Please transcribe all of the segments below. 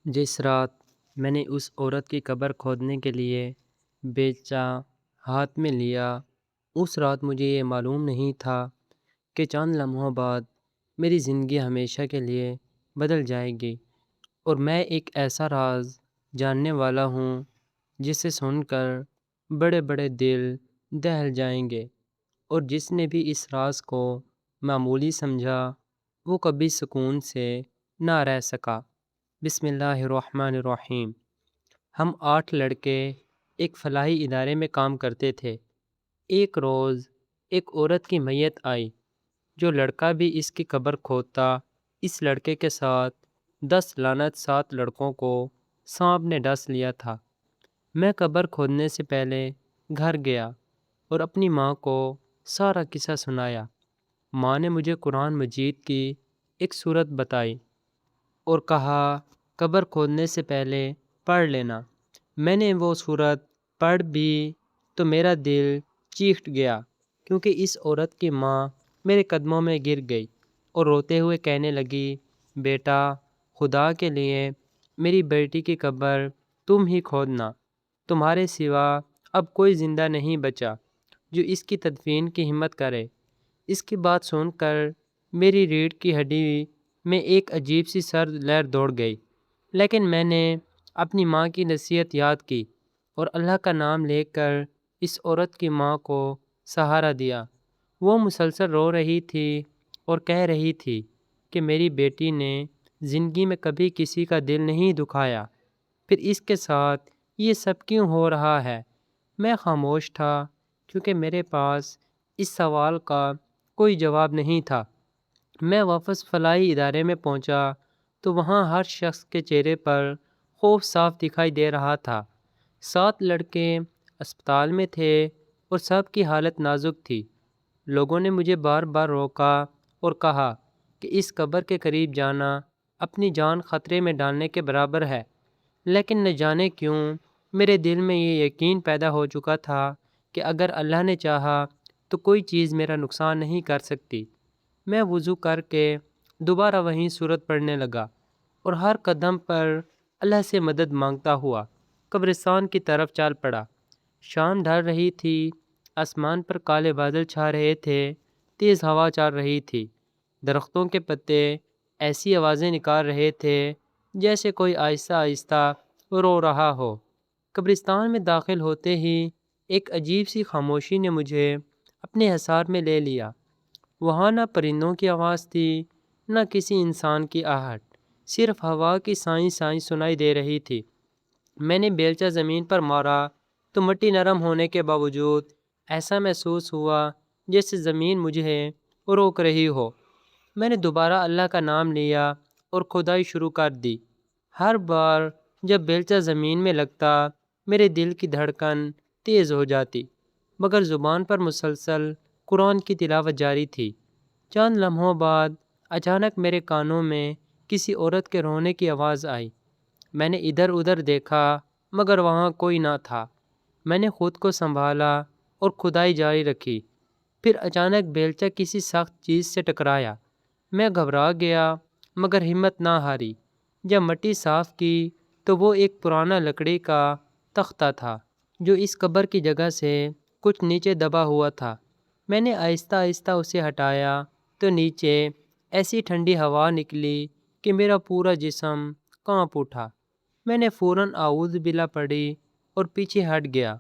جس رات میں نے اس عورت کی قبر کھودنے کے لیے بیلچہ ہاتھ میں لیا، اس رات مجھے یہ معلوم نہیں تھا کہ چند لمحوں بعد میری زندگی ہمیشہ کے لیے بدل جائے گی، اور میں ایک ایسا راز جاننے والا ہوں جسے سن کر بڑے بڑے دل دہل جائیں گے، اور جس نے بھی اس راز کو معمولی سمجھا وہ کبھی سکون سے نہ رہ سکا۔ بسم اللہ الرحمن الرحیم۔ ہم 8 لڑکے ایک فلاحی ادارے میں کام کرتے تھے۔ ایک روز ایک عورت کی میت آئی، جو لڑکا بھی اس کی قبر کھودتا، اس لڑکے کے ساتھ 10 لعنت 7 لڑکوں کو سانپ نے ڈس لیا تھا۔ میں قبر کھودنے سے پہلے گھر گیا اور اپنی ماں کو سارا قصہ سنایا۔ ماں نے مجھے قرآن مجید کی ایک سورت بتائی اور کہا قبر کھودنے سے پہلے پڑھ لینا۔ میں نے وہ سورت پڑھ بھی تو میرا دل چیخ گیا، کیونکہ اس عورت کی ماں میرے قدموں میں گر گئی اور روتے ہوئے کہنے لگی، بیٹا، خدا کے لیے میری بیٹی کی قبر تم ہی کھودنا، تمہارے سوا اب کوئی زندہ نہیں بچا جو اس کی تدفین کی ہمت کرے۔ اس کی بات سن کر میری ریڑھ کی ہڈی میں ایک عجیب سی سرد لہر دوڑ گئی، لیکن میں نے اپنی ماں کی نصیحت یاد کی اور اللہ کا نام لے کر اس عورت کی ماں کو سہارا دیا۔ وہ مسلسل رو رہی تھی اور کہہ رہی تھی کہ میری بیٹی نے زندگی میں کبھی کسی کا دل نہیں دکھایا، پھر اس کے ساتھ یہ سب کیوں ہو رہا ہے؟ میں خاموش تھا، کیونکہ میرے پاس اس سوال کا کوئی جواب نہیں تھا۔ میں واپس فلاحی ادارے میں پہنچا تو وہاں ہر شخص کے چہرے پر خوف صاف دکھائی دے رہا تھا۔ 7 لڑکے اسپتال میں تھے اور سب کی حالت نازک تھی۔ لوگوں نے مجھے بار بار روکا اور کہا کہ اس قبر کے قریب جانا اپنی جان خطرے میں ڈالنے کے برابر ہے، لیکن نہ جانے کیوں میرے دل میں یہ یقین پیدا ہو چکا تھا کہ اگر اللہ نے چاہا تو کوئی چیز میرا نقصان نہیں کر سکتی۔ میں وضو کر کے دوبارہ وہیں سورت پڑھنے لگا اور ہر قدم پر اللہ سے مدد مانگتا ہوا قبرستان کی طرف چل پڑا۔ شام ڈھل رہی تھی، آسمان پر کالے بادل چھا رہے تھے، تیز ہوا چل رہی تھی، درختوں کے پتے ایسی آوازیں نکال رہے تھے جیسے کوئی آہستہ آہستہ رو رہا ہو۔ قبرستان میں داخل ہوتے ہی ایک عجیب سی خاموشی نے مجھے اپنے حصار میں لے لیا۔ وہاں نہ پرندوں کی آواز تھی، نہ کسی انسان کی آہٹ، صرف ہوا کی سائیں سائیں سنائی دے رہی تھی۔ میں نے بیلچہ زمین پر مارا تو مٹی نرم ہونے کے باوجود ایسا محسوس ہوا جیسے زمین مجھے روک رہی ہو۔ میں نے دوبارہ اللہ کا نام لیا اور کھدائی شروع کر دی۔ ہر بار جب بیلچہ زمین میں لگتا میرے دل کی دھڑکن تیز ہو جاتی، مگر زبان پر مسلسل قرآن کی تلاوت جاری تھی۔ چند لمحوں بعد اچانک میرے کانوں میں کسی عورت کے رونے کی آواز آئی۔ میں نے ادھر ادھر دیکھا مگر وہاں کوئی نہ تھا۔ میں نے خود کو سنبھالا اور کھدائی جاری رکھی۔ پھر اچانک بیلچہ کسی سخت چیز سے ٹکرایا۔ میں گھبرا گیا مگر ہمت نہ ہاری۔ جب مٹی صاف کی تو وہ ایک پرانا لکڑی کا تختہ تھا جو اس قبر کی جگہ سے کچھ نیچے دبا ہوا تھا۔ میں نے آہستہ آہستہ اسے ہٹایا تو نیچے ایسی ٹھنڈی ہوا نکلی کہ میرا پورا جسم کانپ اٹھا۔ میں نے فوراً اعوذ باللہ پڑھی اور پیچھے ہٹ گیا۔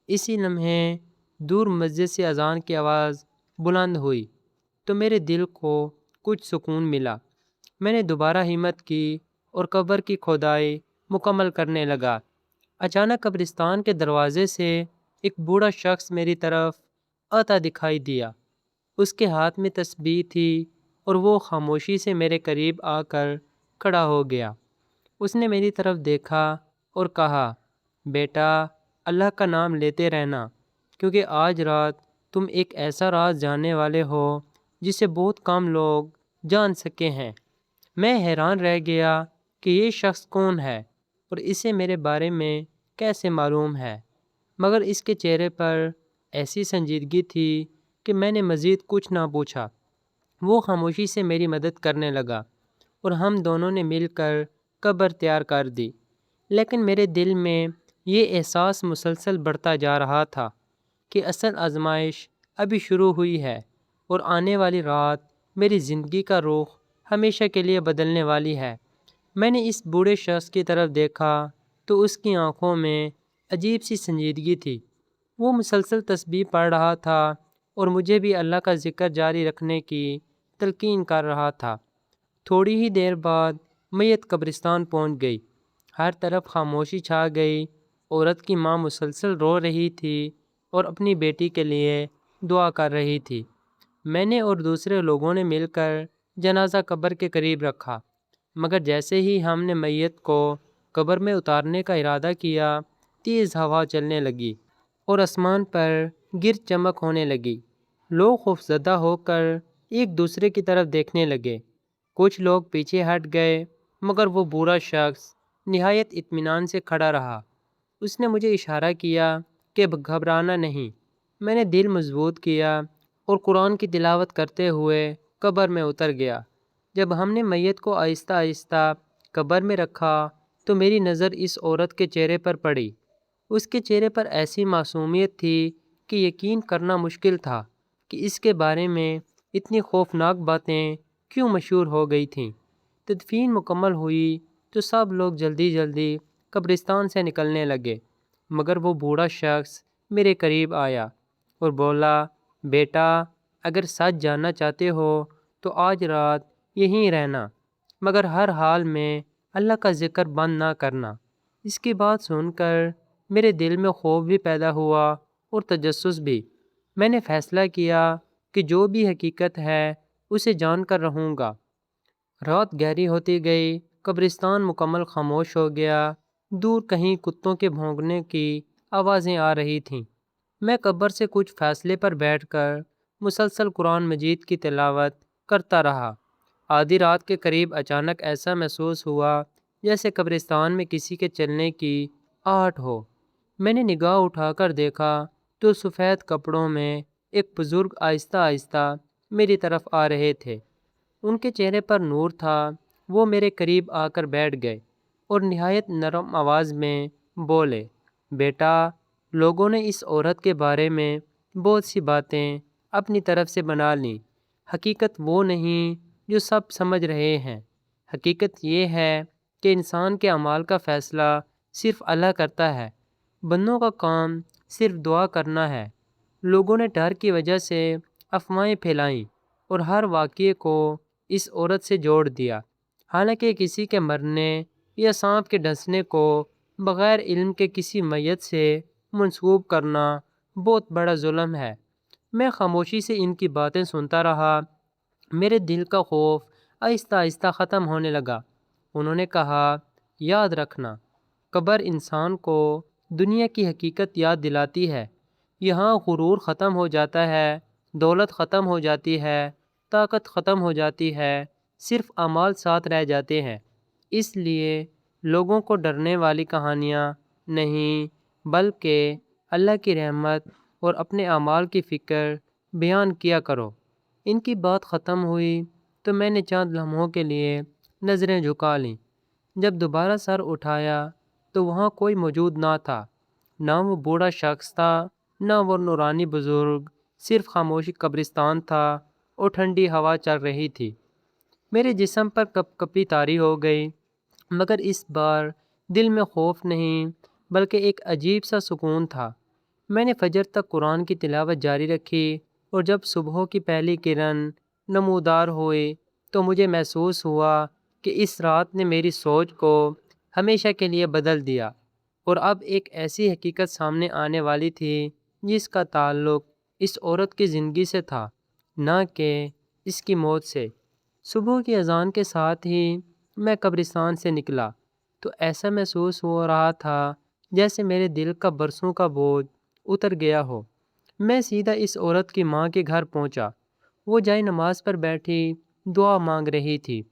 اسی لمحے دور مسجد سے اذان کی آواز بلند ہوئی تو میرے دل کو کچھ سکون ملا۔ میں نے دوبارہ ہمت کی اور قبر کی کھودائی مکمل کرنے لگا۔ اچانک قبرستان کے دروازے سے ایک بوڑھا شخص میری طرف آتا دکھائی دیا۔ اس کے ہاتھ میں تسبیح تھی اور وہ خاموشی سے میرے قریب آ کر کھڑا ہو گیا۔ اس نے میری طرف دیکھا اور کہا، بیٹا، اللہ کا نام لیتے رہنا، کیونکہ آج رات تم ایک ایسا راز جاننے والے ہو جسے بہت کم لوگ جان سکے ہیں۔ میں حیران رہ گیا کہ یہ شخص کون ہے اور اسے میرے بارے میں کیسے معلوم ہے، مگر اس کے چہرے پر ایسی سنجیدگی تھی کہ میں نے مزید کچھ نہ پوچھا۔ وہ خاموشی سے میری مدد کرنے لگا اور ہم دونوں نے مل کر قبر تیار کر دی، لیکن میرے دل میں یہ احساس مسلسل بڑھتا جا رہا تھا کہ اصل آزمائش ابھی شروع ہوئی ہے اور آنے والی رات میری زندگی کا رخ ہمیشہ کے لیے بدلنے والی ہے۔ میں نے اس بوڑھے شخص کی طرف دیکھا تو اس کی آنکھوں میں عجیب سی سنجیدگی تھی۔ وہ مسلسل تسبیح پڑھ رہا تھا اور مجھے بھی اللہ کا ذکر جاری رکھنے کی تلقین کر رہا تھا۔ تھوڑی ہی دیر بعد میت قبرستان پہنچ گئی۔ ہر طرف خاموشی چھا گئی۔ عورت کی ماں مسلسل رو رہی تھی اور اپنی بیٹی کے لیے دعا کر رہی تھی۔ میں نے اور دوسرے لوگوں نے مل کر جنازہ قبر کے قریب رکھا، مگر جیسے ہی ہم نے میت کو قبر میں اتارنے کا ارادہ کیا، تیز ہوا چلنے لگی اور آسمان پر گرد چمک ہونے لگی۔ لوگ خوفزدہ ہو کر ایک دوسرے کی طرف دیکھنے لگے۔ کچھ لوگ پیچھے ہٹ گئے، مگر وہ بوڑھا شخص نہایت اطمینان سے کھڑا رہا۔ اس نے مجھے اشارہ کیا کہ گھبرانا نہیں۔ میں نے دل مضبوط کیا اور قرآن کی تلاوت کرتے ہوئے قبر میں اتر گیا۔ جب ہم نے میت کو آہستہ آہستہ قبر میں رکھا تو میری نظر اس عورت کے چہرے پر پڑی۔ اس کے چہرے پر ایسی معصومیت تھی کہ یقین کرنا مشکل تھا کہ اس کے بارے میں اتنی خوفناک باتیں کیوں مشہور ہو گئی تھیں۔ تدفین مکمل ہوئی تو سب لوگ جلدی جلدی قبرستان سے نکلنے لگے، مگر وہ بوڑھا شخص میرے قریب آیا اور بولا، بیٹا، اگر سچ جاننا چاہتے ہو تو آج رات یہیں رہنا، مگر ہر حال میں اللہ کا ذکر بند نہ کرنا۔ اس کی بات سن کر میرے دل میں خوف بھی پیدا ہوا اور تجسس بھی۔ میں نے فیصلہ کیا کہ جو بھی حقیقت ہے اسے جان کر رہوں گا۔ رات گہری ہوتی گئی، قبرستان مکمل خاموش ہو گیا۔ دور کہیں کتوں کے بھونکنے کی آوازیں آ رہی تھیں۔ میں قبر سے کچھ فاصلے پر بیٹھ کر مسلسل قرآن مجید کی تلاوت کرتا رہا۔ آدھی رات کے قریب اچانک ایسا محسوس ہوا جیسے قبرستان میں کسی کے چلنے کی آہٹ ہو۔ میں نے نگاہ اٹھا کر دیکھا تو سفید کپڑوں میں ایک بزرگ آہستہ آہستہ میری طرف آ رہے تھے۔ ان کے چہرے پر نور تھا۔ وہ میرے قریب آ کر بیٹھ گئے اور نہایت نرم آواز میں بولے، بیٹا، لوگوں نے اس عورت کے بارے میں بہت سی باتیں اپنی طرف سے بنا لیں۔ حقیقت وہ نہیں جو سب سمجھ رہے ہیں۔ حقیقت یہ ہے کہ انسان کے اعمال کا فیصلہ صرف اللہ کرتا ہے۔ بندوں کا کام صرف دعا کرنا ہے۔ لوگوں نے ڈر کی وجہ سے افواہیں پھیلائیں اور ہر واقعے کو اس عورت سے جوڑ دیا، حالانکہ کسی کے مرنے یا سانپ کے ڈسنے کو بغیر علم کے کسی میت سے منسوب کرنا بہت بڑا ظلم ہے۔ میں خاموشی سے ان کی باتیں سنتا رہا۔ میرے دل کا خوف آہستہ آہستہ ختم ہونے لگا۔ انہوں نے کہا، یاد رکھنا، قبر انسان کو دنیا کی حقیقت یاد دلاتی ہے۔ یہاں غرور ختم ہو جاتا ہے، دولت ختم ہو جاتی ہے، طاقت ختم ہو جاتی ہے، صرف اعمال ساتھ رہ جاتے ہیں۔ اس لیے لوگوں کو ڈرنے والی کہانیاں نہیں، بلکہ اللہ کی رحمت اور اپنے اعمال کی فکر بیان کیا کرو۔ ان کی بات ختم ہوئی تو میں نے چند لمحوں کے لیے نظریں جھکا لیں۔ جب دوبارہ سر اٹھایا تو وہاں کوئی موجود نہ تھا، نہ وہ بوڑھا شخص تھا، نہ وہ نورانی بزرگ، صرف خاموشی قبرستان تھا اور ٹھنڈی ہوا چل رہی تھی۔ میرے جسم پر کپ کپی طاری ہو گئی، مگر اس بار دل میں خوف نہیں بلکہ ایک عجیب سا سکون تھا۔ میں نے فجر تک قرآن کی تلاوت جاری رکھی اور جب صبح کی پہلی کرن نمودار ہوئی تو مجھے محسوس ہوا کہ اس رات نے میری سوچ کو ہمیشہ کے لیے بدل دیا، اور اب ایک ایسی حقیقت سامنے آنے والی تھی جس کا تعلق اس عورت کی زندگی سے تھا، نہ کہ اس کی موت سے۔ صبح کی اذان کے ساتھ ہی میں قبرستان سے نکلا تو ایسا محسوس ہو رہا تھا جیسے میرے دل کا برسوں کا بوجھ اتر گیا ہو۔ میں سیدھا اس عورت کی ماں کے گھر پہنچا۔ وہ جائے نماز پر بیٹھی دعا مانگ رہی تھی۔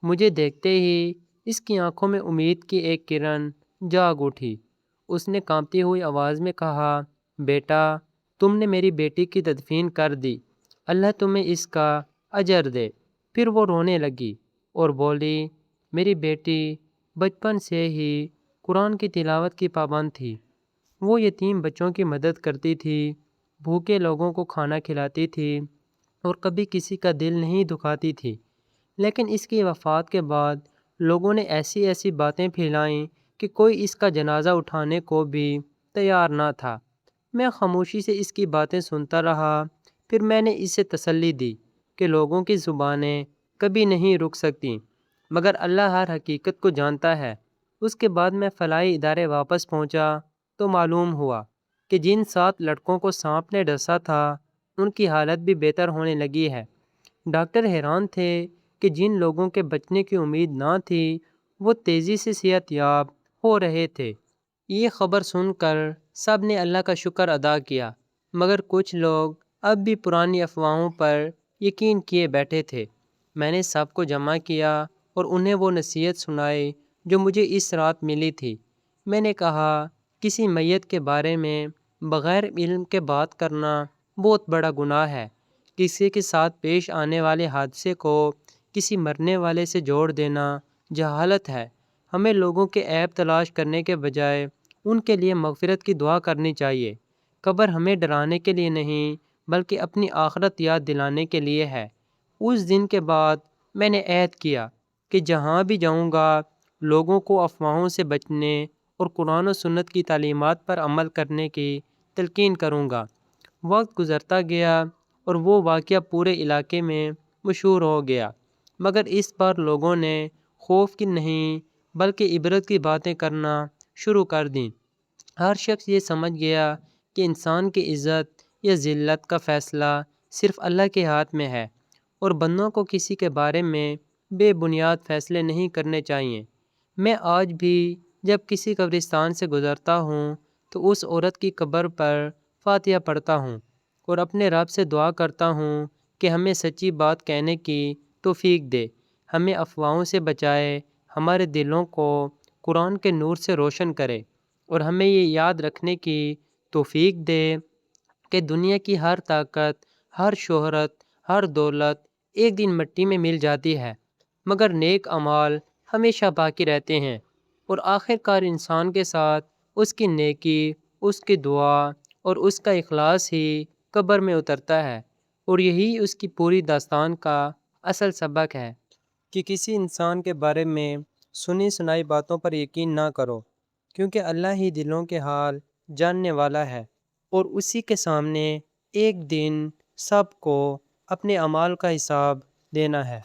مجھے دیکھتے ہی اس کی آنکھوں میں امید کی ایک کرن جاگ اٹھی۔ اس نے کانپتی ہوئی آواز میں کہا، بیٹا، تم نے میری بیٹی کی تدفین کر دی، اللہ تمہیں اس کا اجر دے۔ پھر وہ رونے لگی اور بولی، میری بیٹی، بچپن سے ہی قرآن کی تلاوت کی پابند تھی۔ وہ یتیم بچوں کی مدد کرتی تھی، بھوکے لوگوں کو کھانا کھلاتی تھی اور کبھی کسی کا دل نہیں دکھاتی تھی۔ لیکن اس کی وفات کے بعد لوگوں نے ایسی ایسی باتیں پھیلائیں کہ کوئی اس کا جنازہ اٹھانے کو بھی تیار نہ تھا۔ میں خاموشی سے اس کی باتیں سنتا رہا، پھر میں نے اسے تسلی دی کہ لوگوں کی زبانیں کبھی نہیں رک سکتیں، مگر اللہ ہر حقیقت کو جانتا ہے۔ اس کے بعد میں فلاحی ادارے واپس پہنچا تو معلوم ہوا کہ جن 7 لڑکوں کو سانپ نے ڈسا تھا ان کی حالت بھی بہتر ہونے لگی ہے۔ ڈاکٹر حیران تھے کہ جن لوگوں کے بچنے کی امید نہ تھی وہ تیزی سے صحت یاب ہو رہے تھے۔ یہ خبر سن کر سب نے اللہ کا شکر ادا کیا، مگر کچھ لوگ اب بھی پرانی افواہوں پر یقین کیے بیٹھے تھے۔ میں نے سب کو جمع کیا اور انہیں وہ نصیحت سنائی جو مجھے اس رات ملی تھی۔ میں نے کہا، کسی میت کے بارے میں بغیر علم کے بات کرنا بہت بڑا گناہ ہے۔ کسی کے ساتھ پیش آنے والے حادثے کو کسی مرنے والے سے جوڑ دینا جہالت ہے۔ ہمیں لوگوں کے عیب تلاش کرنے کے بجائے ان کے لیے مغفرت کی دعا کرنی چاہیے۔ قبر ہمیں ڈرانے کے لیے نہیں بلکہ اپنی آخرت یاد دلانے کے لیے ہے۔ اس دن کے بعد میں نے عہد کیا کہ جہاں بھی جاؤں گا لوگوں کو افواہوں سے بچنے اور قرآن و سنت کی تعلیمات پر عمل کرنے کی تلقین کروں گا۔ وقت گزرتا گیا اور وہ واقعہ پورے علاقے میں مشہور ہو گیا، مگر اس بار لوگوں نے خوف کی نہیں بلکہ عبرت کی باتیں کرنا شروع کر دیں۔ ہر شخص یہ سمجھ گیا کہ انسان کی عزت یا ذلت کا فیصلہ صرف اللہ کے ہاتھ میں ہے اور بندوں کو کسی کے بارے میں بے بنیاد فیصلے نہیں کرنے چاہیے۔ میں آج بھی جب کسی قبرستان سے گزرتا ہوں تو اس عورت کی قبر پر فاتحہ پڑھتا ہوں اور اپنے رب سے دعا کرتا ہوں کہ ہمیں سچی بات کہنے کی توفیق دے، ہمیں افواہوں سے بچائے، ہمارے دلوں کو قرآن کے نور سے روشن کرے اور ہمیں یہ یاد رکھنے کی توفیق دے کہ دنیا کی ہر طاقت، ہر شہرت، ہر دولت ایک دن مٹی میں مل جاتی ہے، مگر نیک اعمال ہمیشہ باقی رہتے ہیں اور آخر کار انسان کے ساتھ اس کی نیکی، اس کی دعا اور اس کا اخلاص ہی قبر میں اترتا ہے، اور یہی اس کی پوری داستان کا اصل سبق ہے کہ کسی انسان کے بارے میں سنی سنائی باتوں پر یقین نہ کرو، کیونکہ اللہ ہی دلوں کے حال جاننے والا ہے اور اسی کے سامنے ایک دن سب کو اپنے اعمال کا حساب دینا ہے۔